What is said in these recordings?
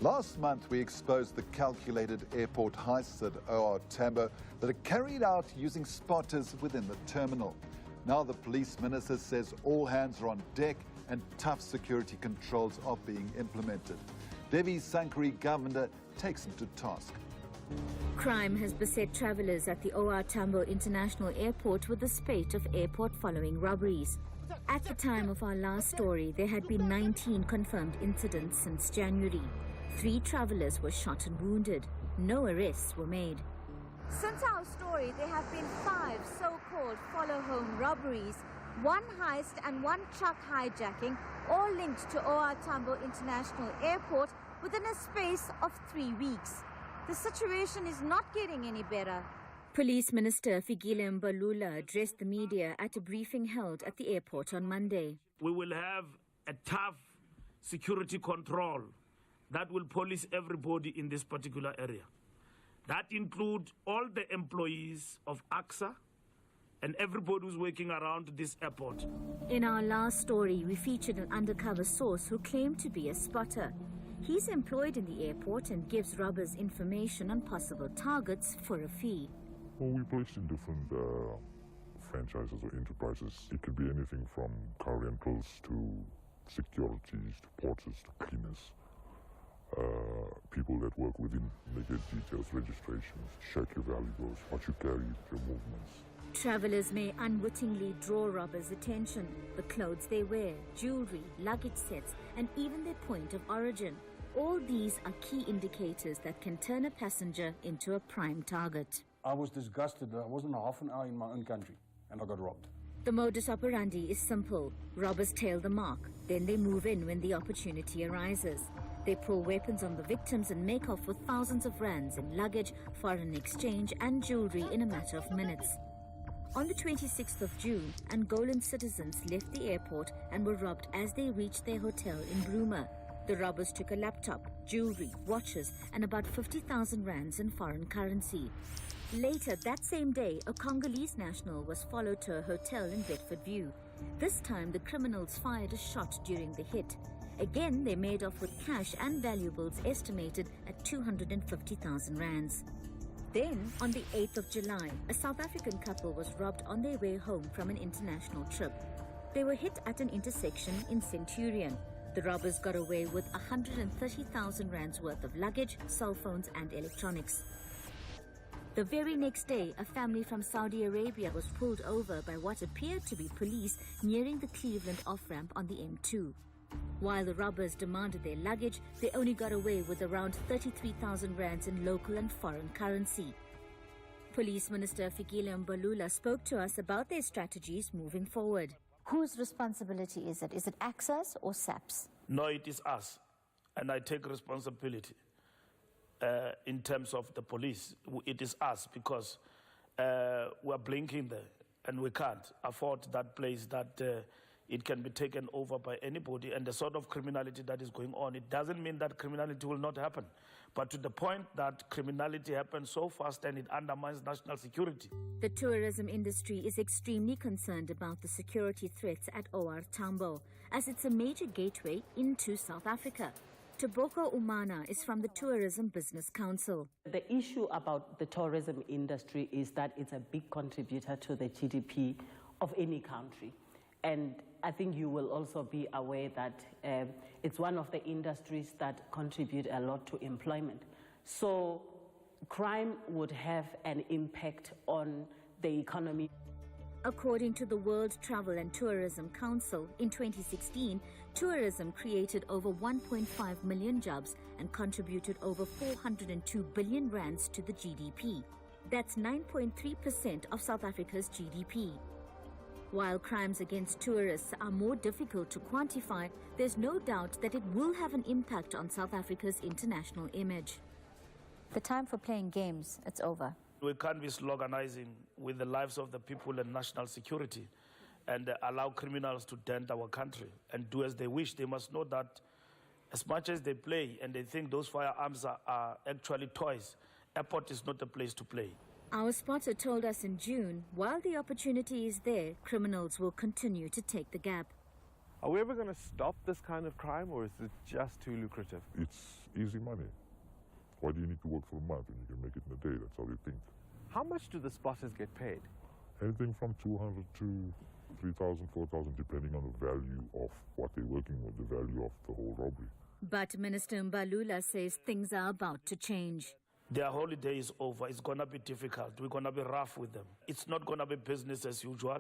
Last month, we exposed the calculated airport heists at OR TAMBO that are carried out using spotters within the terminal. Now the police minister says all hands are on deck and tough security controls are being implemented. Devi Sankari Governor takes him to task. Crime has beset travellers at the OR Tambo International Airport with a spate of airport-following robberies. At the time of our last story, there had been 19 confirmed incidents since January. 3 travellers were shot and wounded. No arrests were made. Since our story, there have been 5 so-called follow-home robberies, 1 heist and 1 truck hijacking, all linked to OR Tambo International Airport within a space of 3 weeks. The situation is not getting any better. Police Minister Fikile Mbalula addressed the media at a briefing held at the airport on Monday. We will have a tough security control that will police everybody in this particular area. That includes all the employees of AXA and everybody who's working around this airport. In our last story, we featured an undercover source who claimed to be a spotter. He's employed in the airport and gives robbers information on possible targets for a fee. Well, we placed in different franchises or enterprises. It could be anything from car rentals to securities, to porters, to cleaners. People that work within, they get details, registrations, check your valuables, what you carry, your movements. Travellers may unwittingly draw robbers' attention. The clothes they wear, jewellery, luggage sets, and even their point of origin. All these are key indicators that can turn a passenger into a prime target. I was disgusted that I wasn't half an hour in my own country and I got robbed. The modus operandi is simple. Robbers tail the mark, then they move in when the opportunity arises. They pull weapons on the victims and make off with thousands of rands in luggage, foreign exchange and jewellery in a matter of minutes. On the 26th of June, Angolan citizens left the airport and were robbed as they reached their hotel in Bruma. The robbers took a laptop, jewellery, watches and about 50,000 rands in foreign currency. Later that same day, a Congolese national was followed to a hotel in Bedford View. This time the criminals fired a shot during the hit. Again, they made off with cash and valuables estimated at 250,000 rands. Then, on the 8th of July, a South African couple was robbed on their way home from an international trip. They were hit at an intersection in Centurion. The robbers got away with 130,000 rands worth of luggage, cell phones and electronics. The very next day, a family from Saudi Arabia was pulled over by what appeared to be police nearing the Cleveland off-ramp on the M2. While the robbers demanded their luggage, they only got away with around 33,000 rands in local and foreign currency. Police Minister Fikile Mbalula spoke to us about their strategies moving forward. Whose responsibility is it? Is it AXA's or SAP's? No, it is us. And I take responsibility in terms of the police. It is us because we're blinking there and we can't afford that place that it can be taken over by anybody, and the sort of criminality that is going on. It doesn't mean that criminality will not happen, but to the point that criminality happens so fast and it undermines national security. The tourism industry is extremely concerned about the security threats at OR Tambo, as it's a major gateway into South Africa. Toboko Umana is from the Tourism Business Council. The issue about the tourism industry is that it's a big contributor to the GDP of any country. And I think you will also be aware that it's one of the industries that contribute a lot to employment. So crime would have an impact on the economy. According to the World Travel and Tourism Council, in 2016, tourism created over 1.5 million jobs and contributed over 402 billion rands to the GDP. That's 9.3% of South Africa's GDP. While crimes against tourists are more difficult to quantify, there's no doubt that it will have an impact on South Africa's international image. The time for playing games, it's over. We can't be sloganizing with the lives of the people and national security and allow criminals to dent our country and do as they wish. They must know that as much as they play and they think those firearms are actually toys, airport is not a place to play. Our spotter told us in June, while the opportunity is there, criminals will continue to take the gap. Are we ever going to stop this kind of crime, or is it just too lucrative? It's easy money. Why do you need to work for a month when you can make it in a day? That's how they think. How much do the spotters get paid? Anything from 200 to 3,000, 4,000, depending on the value of what they're working with, the value of the whole robbery. But Minister Mbalula says things are about to change. Their holiday is over. It's going to be difficult. We're going to be rough with them. It's not going to be business as usual,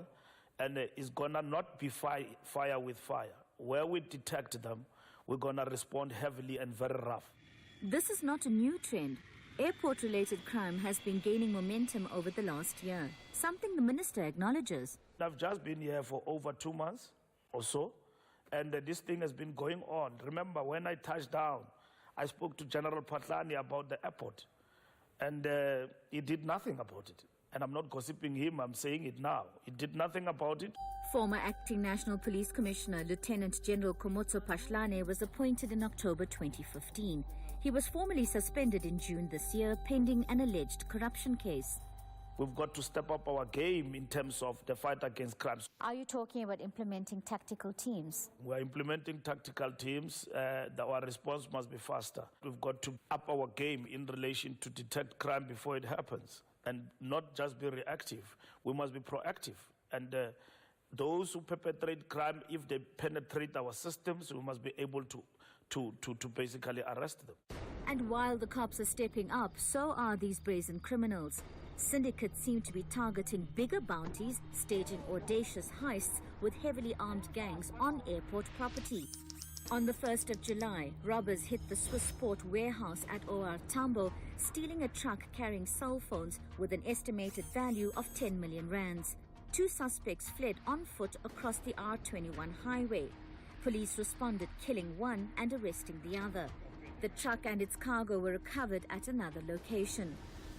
and it's going to not be fire with fire. Where we detect them, we're going to respond heavily and very rough. This is not a new trend. Airport-related crime has been gaining momentum over the last year, something the minister acknowledges. I've just been here for over 2 months or so, and this thing has been going on. Remember, when I touched down, I spoke to General Patlani about the airport, and he did nothing about it. And I'm not gossiping him, I'm saying it now. He did nothing about it. Former Acting National Police Commissioner Lieutenant General Komotso Pashlane was appointed in October 2015. He was formally suspended in June this year, pending an alleged corruption case. We've got to step up our game in terms of the fight against crimes. Are you talking about implementing tactical teams? We're implementing tactical teams. Our response must be faster. We've got to up our game in relation to detect crime before it happens and not just be reactive. We must be proactive. And those who perpetrate crime, if they penetrate our systems, we must be able to basically arrest them. And while the cops are stepping up, so are these brazen criminals. Syndicates seem to be targeting bigger bounties, staging audacious heists with heavily armed gangs on airport property. On the 1st of July, robbers hit the Swissport warehouse at OR TAMBO, stealing a truck carrying cell phones with an estimated value of 10 million rands. 2 suspects fled on foot across the R21 highway. Police responded, killing one and arresting the other. The truck and its cargo were recovered at another location.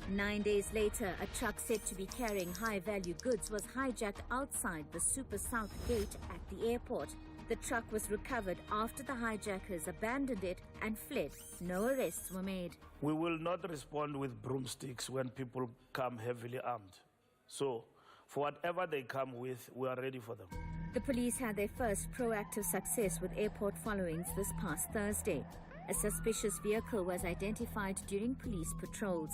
9 days later, a truck said to be carrying high-value goods was hijacked outside the Super South gate at the airport. The truck was recovered after the hijackers abandoned it and fled. No arrests were made. We will not respond with broomsticks when people come heavily armed. So, for whatever they come with, we are ready for them. The police had their first proactive success with airport followings this past Thursday. A suspicious vehicle was identified during police patrols.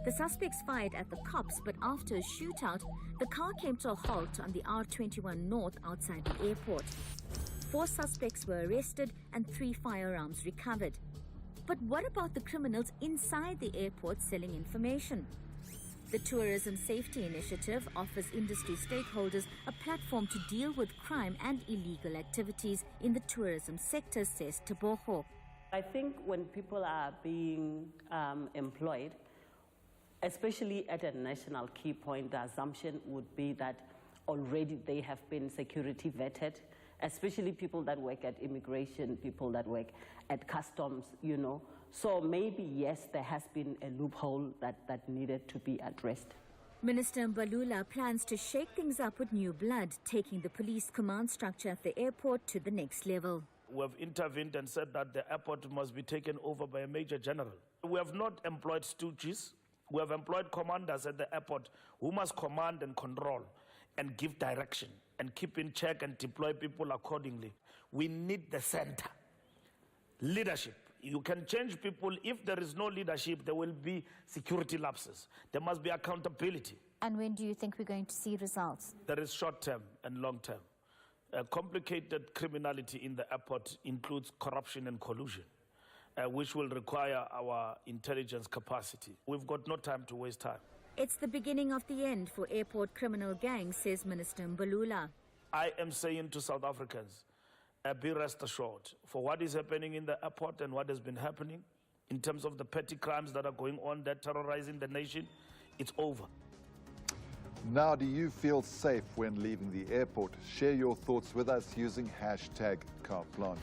The suspects fired at the cops, but after a shootout, the car came to a halt on the R21 North outside the airport. 4 suspects were arrested and 3 firearms recovered. But what about the criminals inside the airport selling information? The Tourism Safety Initiative offers industry stakeholders a platform to deal with crime and illegal activities in the tourism sector, says Teboho. I think when people are being employed, especially at a national key point, the assumption would be that already they have been security vetted, especially people that work at immigration, people that work at customs, you know. So maybe, yes, there has been a loophole that needed to be addressed. Minister Mbalula plans to shake things up with new blood, taking the police command structure at the airport to the next level. We have intervened and said that the airport must be taken over by a major general. We have not employed stooges. We have employed commanders at the airport who must command and control and give direction and keep in check and deploy people accordingly. We need the center. Leadership. You can change people. If there is no leadership, there will be security lapses. There must be accountability. And when do you think we're going to see results? There is short-term and long-term. Complicated criminality in the airport includes corruption and collusion, which will require our intelligence capacity. We've got no time to waste time. It's the beginning of the end for airport criminal gangs, says Minister Mbalula. I am saying to South Africans, be rest assured, for what is happening in the airport and what has been happening in terms of the petty crimes that are going on that terrorizing the nation, it's over. Now, do you feel safe when leaving the airport? Share your thoughts with us using #CarteBlanche.